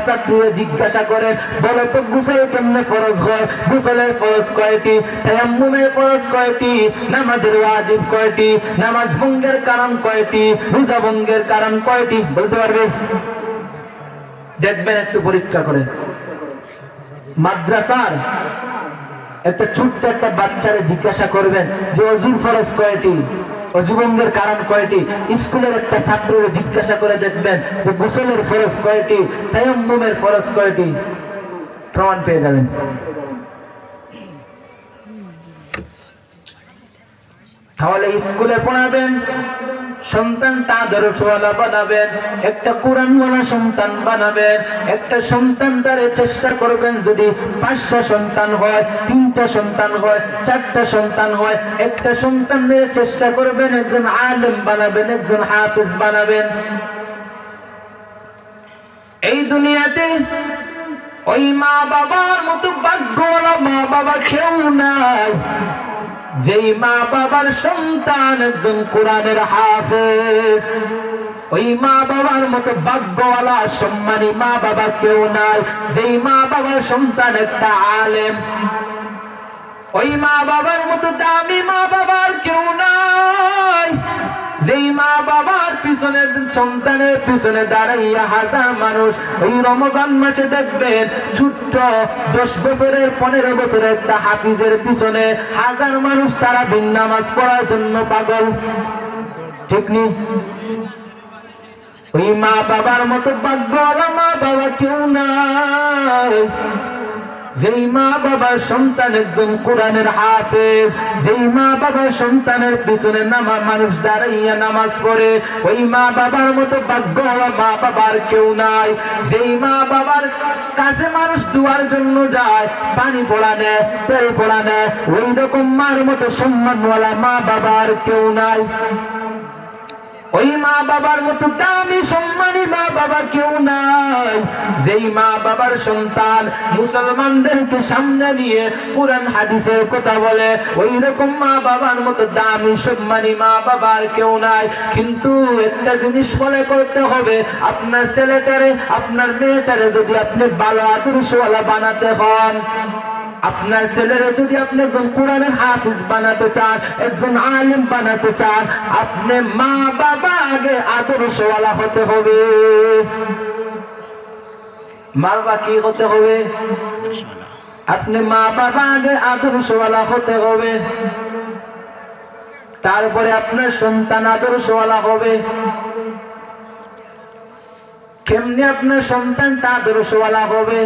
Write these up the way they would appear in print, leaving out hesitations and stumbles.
ছাত্রীরা জিজ্ঞাসা করেন, বলো তো গোসল কেমনে ফরজ হয়? গোসলের ফরজ কয়টি? তায়াম্মুমের ফরজ কয়টি? নামাজের ওয়াজিব কয়টি? নামাজ ভঙ্গের কারণ কয়টি? রোজা ভঙ্গের কারণ কয়টি? বলতে পারবে? দেখবেন একটু পরীক্ষা করে। মাদ্রাসার একটা ছোট্ট একটা বাচ্চারে জিজ্ঞাসা করবেন যে অজুর ফরজ কয়টি, অজুভঙ্গের কারণ কয়টি? স্কুলের একটা ছাত্রের জিজ্ঞাসা করে দেখবেন যে গোসলের ফরজ কয়টি, তায়াম্মুমের ফরজ কয়টি, প্রমাণ পেয়ে যাবেন। তাহলে স্কুলে পড়াবেন, সন্তানটা আদর্শওয়ালা বানাবেন, একটা কোরআনওয়ালা সন্তান বানাবেন। একটা সন্তান দ্বারা চেষ্টা করবেন যদি 5টা সন্তান হয়, 3টা সন্তান হয়, 4টা সন্তান হয়, একটা সন্তানের চেষ্টা করবেন একজন আলেম বানাবেন, একজন হাফেজ বানাবেন। এই দুনিয়াতে ওই মা বাবার মতো ভাগ্যওয়ালা মা বাবা কেউ নাই, যেই মা বাবার সন্তান একজন কোরআনের হাফেজ। ওই মা বাবার মতো ভাগ্যওয়ালা সম্মানী মা বাবা কেউ নাই, যেই মা বাবার সন্তান একটা আলেম। ওই মা বাবার মতো দামি মা বাবার কেউ নাই, যেই মা বাবার পিছনে সন্তানের পিছনে দাঁড়াইয়া হাজার মানুষ। ওই রমজান মাসে দেখবেন ছোট্ট 10 বছরের 15 বছরের একটা হাফিজের পিছনে হাজার মানুষ তারা দিন নামাজ পড়ার জন্য পাগল, ঠিক নেই? ওই মা বাবার মতো ভাগ্যওয়ালা মা বাবা কেউ নাই, যেই মা বাবার সন্তান একজন কোরআনের হাফেজ, যেই মা বাবার সন্তানের পিছনে মানুষ দাঁড়াইয়া নামাজ পড়ে। ওই মা বাবার মতো ভাগ্যওয়ালা মা বাবার কেউ নাই, যেই মা বাবার কাছে মানুষ দুয়ার জন্য যায়, পানি পড়া নেয়, তেল পড়া নেয়, ওই রকম মার মতো সম্মানওয়ালা মা বাবার কেউ নাই। ওই মা বাবার মতো দামি সম্মানী মা বাবা কেউ নাই, যেই মা বাবার সন্তান মুসলমানদেরকে সামনে নিয়ে কোরআন হাদিসের কথা বলে। ওই রকম মা বাবার মতো দামি সম্মানী মা বাবার কেউ নাই। কিন্তু একটা জিনিস মনে করতে হবে, আপনার ছেলেটারে আপনার মেয়েটারে যদি আপনি ভালো আদর্শওয়ালা বানাতে হন, আপনার ছেলেরা যদি আপনি একজন কোরআনের হাফিজ বানাতে চান, একজন আলেম বানাতে চান, আপনি মা বাবা আগে আদর্শওয়ালা হতে হবে। মা বাবা কি হতে হবে? আপনি মা বাবা আগে আদর্শওয়ালা হতে হবে, তারপরে আপনার সন্তান আদর্শওয়ালা হবে। কেমনে আপনার সন্তানটা আদর্শওয়ালা হবে?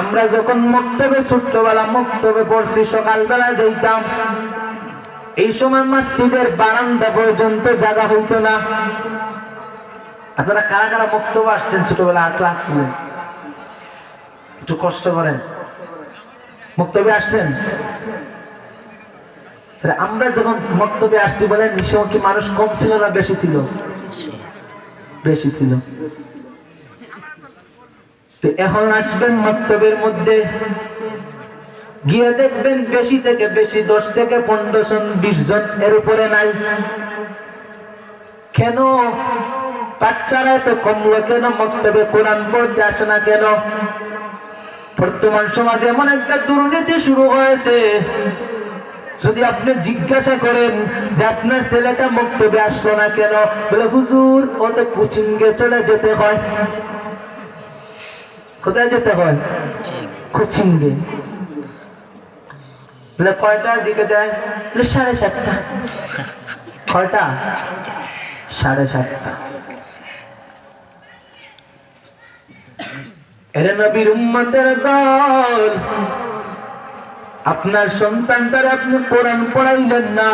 আমরা যখন মক্তবে ছোট্টবেলা মক্তবে পড়ছি, সকালবেলা যাইতাম, এই সময় মসজিদের বারান্দা পর্যন্ত জায়গা হইতো না। আপনারা কারা কারা মক্তবে আসছেন ছোটবেলা? একটু কষ্ট করেন, মক্তবে আসছেন? আমরা যখন মক্তবে আসছি বলেন, নিশ্চয় কি মানুষ কম ছিল না বেশি ছিল? বেশি ছিল। তো এখন আসবেন মক্তবের মধ্যে গিয়ে দেখবেন বেশি থেকে বেশি 10 থেকে 15 জন 20 জন এর উপরে নাই। কেন? বাচ্চারা তো কমলো কেন? মক্তবে কোরআন পড়তে আসে না কেন? বর্তমান সমাজে এমন একটা দুর্নীতি শুরু হয়েছে, যদি আপনি জিজ্ঞাসা করেন যে আপনার ছেলেটা মক্তবে আসলো না কেন, বলে হুজুর ও তো কোচিংয়ে চলে যেতে হয়। কোথায় যেতে হয়? কোচিংয়ে। বলে কয়টার দিকে যায়? বলে 7:30। কয়টা? 7:30। এরে নবীর উম্মতের দল, আপনার সন্তানটারে আপনি কোরআন পড়াইলেন না,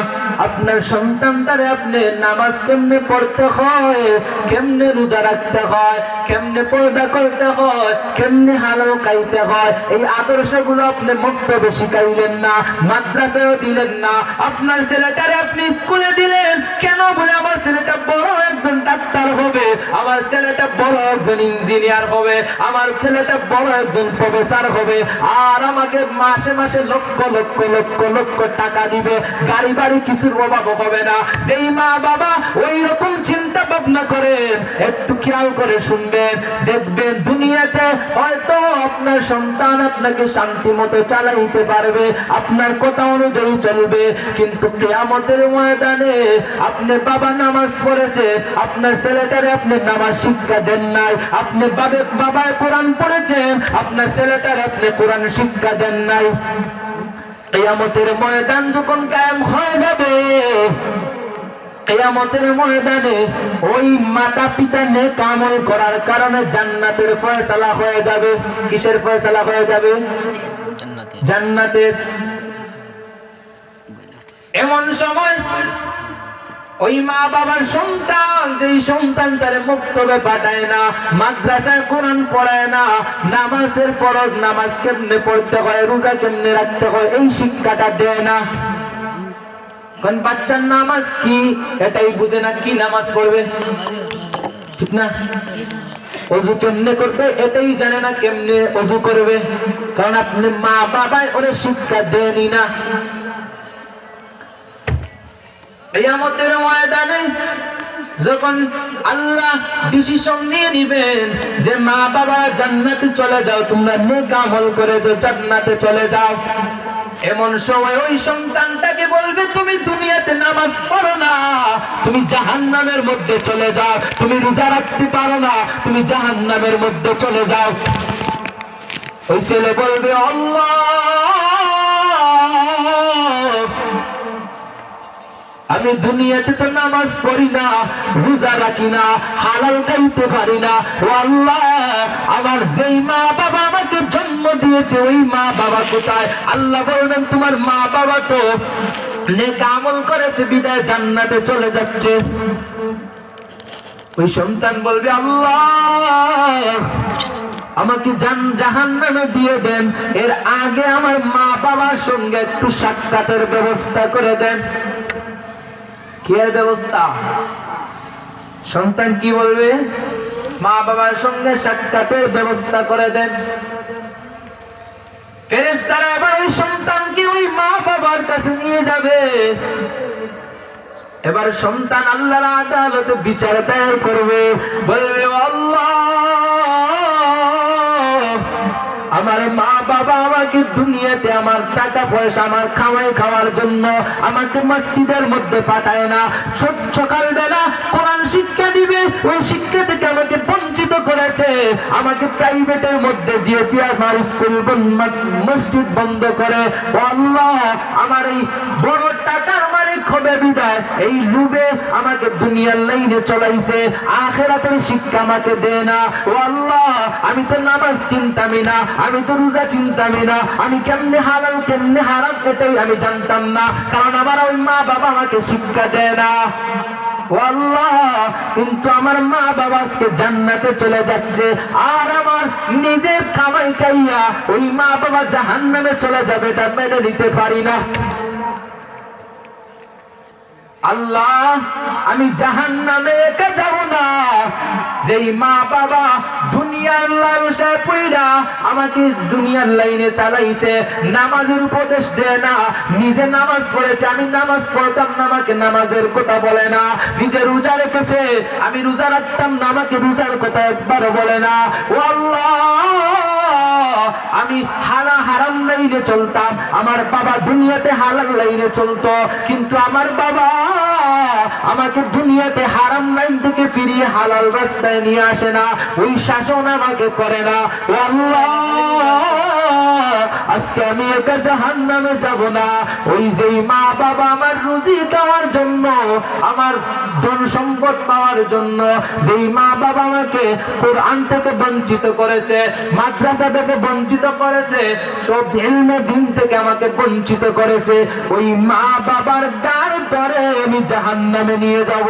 আপনার সন্তানটারে আপনি নামাজ কেমনে পড়তে হয়, কেমনে রোজা রাখতে হয়, কেমনে পর্দা করতে হয়, কেমনে হালাল খাইতে হয়, এই আদর্শগুলো আপনি মক্তবে শিখাইলেন না, মাদ্রাসায়ও দিলেন না। আপনার ছেলেটারে আপনি স্কুলে দিলেন কেন? বলে আমার ছেলেটা বড় একজন ডাক্তার হবে, আমার ছেলেটা বড় একজন ইঞ্জিনিয়ার হবে, আমার ছেলেটা বড় একজন প্রফেসর হবে, আর আমাকে মাসে মাসে লক্ষ লক্ষ লক্ষ লক্ষ টাকা দিবে, গাড়ি বাড়ি কিছুর অভাব হবে না। যেই মা বাবা ওই রকম চিন্তা ভাবনা করেন, একটু খেয়াল করে শুনবেন, দেখবেন দুনিয়াতে হয়তো আপনার সন্তান আপনাকে শান্তি মতো চালাইতে পারবে, আপনার কথা অনুযায়ী চলবে, কিন্তু কিয়ামতের ময়দানে আপনি বাবা নামাজ পড়েছে, আপনার ছেলেটারে আপনি নামাজ শিক্ষা দেন নাই, আপনি বাবায় কোরআন পড়েছেন, আপনার ছেলেটারে আপনি কোরআন শিক্ষা দেন নাই। কিয়ামতের ময়দান যখন কায়েম হয়ে যাবে, কিয়ামতের ময়দানে ওই মাতা পিতা নেক আমল করার কারণে জান্নাতের ফয়সালা হয়ে যাবে। কিসের ফয়সালা হয়ে যাবে? জান্নাতের। এমন সময় ওই মা বাবার সন্তান, যেই সন্তান তারে মক্তবে পাঠায় না, মাদ্রাসায় কোরআন পড়ায় না, নামাজের ফরজ নামাজ কেমনে পড়তে হয়, রোজা কেমনে রাখতে হয়, এই শিক্ষাটা দেয় না। কোন বাচ্চার নামাজ কি এটাই বুঝে না, কি নামাজ পড়বে, ঠিক না? ওযু কেমনে করবে এটাই জানে না, কেমনে ওযু করবে, কারণ আপনি মা বাবাই ওরে শিক্ষা দেনই না। কিয়ামতের ময়দানে যখন আল্লাহ ডিসিশন নিয়ে নিবেন যে মা বাবা জান্নাতে চলে যাও, তোমরা নেক আমল করে জান্নাতে চলে যাও, এমন সময় ওই সন্তানটাকে বলবে তুমি দুনিয়াতে নামাজ পড়ো না, তুমি জাহান্নামের মধ্যে চলে যাও, তুমি রোজা রাখতে পারো না, তুমি জাহান্নামের মধ্যে চলে যাও। ওই ছেলে বলবে আল্লাহ, আমি দুনিয়াতে তো নামাজ পড়ি না, রোজা রাখি না, হালাল খাইতে পারি না, ও আল্লাহ আমার যেই মা বাবা আমাকে জন্ম দিয়েছে ওই মা বাবা কোথায়? আল্লাহ বলবেন তোমার মা বাবা তো নেক আমল করেছে বিদায় জান্নাতে চলে যাচ্ছে। ওই সন্তান বলবে আল্লাহ আমাকে জাহান্নামে দিয়ে দেন, এর আগে আমার মা বাবার সঙ্গে একটু সাক্ষাতের ব্যবস্থা করে দেন। কি এর ব্যবস্থা? সন্তান কি বলবে? মা বাবার সঙ্গে সাক্ষাতের ব্যবস্থা করে দেন। ফেরেশতারা এবার ওই সন্তানকে ওই মা বাবার কাছে নিয়ে যাবে। এবার সন্তান আল্লাহর আদালতে বিচার দায়ের করবে, বলবে আল্লাহ আমার মা বাবা আমাকে দুনিয়াতে আমার টাকা পয়সা আমার খাওয়াই খাওয়ার জন্য আমাকে মসজিদের মধ্যে পাঠায় না, সকালবেলা কোরআন শিক্ষা দিবে ওই শিক্ষা থেকে আমাকে বঞ্চিত করেছে, আমাকে প্রাইভেটের মধ্যে দিয়েছে, আমার স্কুল মসজিদ বন্ধ করে। আল্লাহ আমার এই বড় টাকার মালিক হবে বিদায় এই লুবে আমাকে দুনিয়ার লাইনে চলাইছে, আখিরাতের শিক্ষা আমাকে দেয় না। ও আল্লাহ আমি তো নামাজ চিন্তামি না, আমি তো রোজা চিন্তামি না, আমি কেমনে হালাল কেমনে হারাম এটাই আমি জানতাম না, কারণ আমার ওই মা বাবা আমাকে শিক্ষা দেয় না। ও আল্লাহ কিন্তু আমার মা বাবা আজকে জান্নাতে চলে যাচ্ছে, আর আমার নিজের কামাই খাইয়া ওই মা বাবা জাহান্নামে চলে যাবে, এটা মেনে নিতে পারি না। আল্লাহ আমি জাহান্নামে একা যাব না, যেই মা বাবা দুনিয়ার লালসায় পইড়া আমাকে দুনিয়ার লাইনে চালাইছে, নামাজের উপদেশ দেয় না, নিজে নামাজ পড়েছে আমি নামাজ পড়তাম না আমাকে নামাজের কথা বলে না, নিজে রোজা রেখেছে আমি রোজা রাখতাম না আমাকে রোজার কথা একবারও বলে না। ও আল্লাহ আমি হারাম লাইনে চলতাম, আমার বাবা দুনিয়াতে হালাল লাইনে চলতো, কিন্তু আমার বাবা আমাকে দুনিয়াতে হারাম লাইন থেকে ফিরিয়ে হালাল রাস্তায় নিয়ে আসে না, ওই শাসন আমাকে করে না। ও আল্লাহ আজকে আমি একা জাহান্নামে যাব না, ওই যেই মা বাবা আমার রুজি খাওয়ার জন্য আমার ধন সম্পদ পাওয়ার জন্য যেই মা বাবা আমাকে কোরআন থেকে বঞ্চিত করেছে, মাদ্রাসা থেকে বঞ্চিত করেছে, সব ইলমে দ্বীন থেকে আমাকে বঞ্চিত করেছে, ওই মা বাবার দ্বার পরে আমি জাহান্নামে নিয়ে যাব।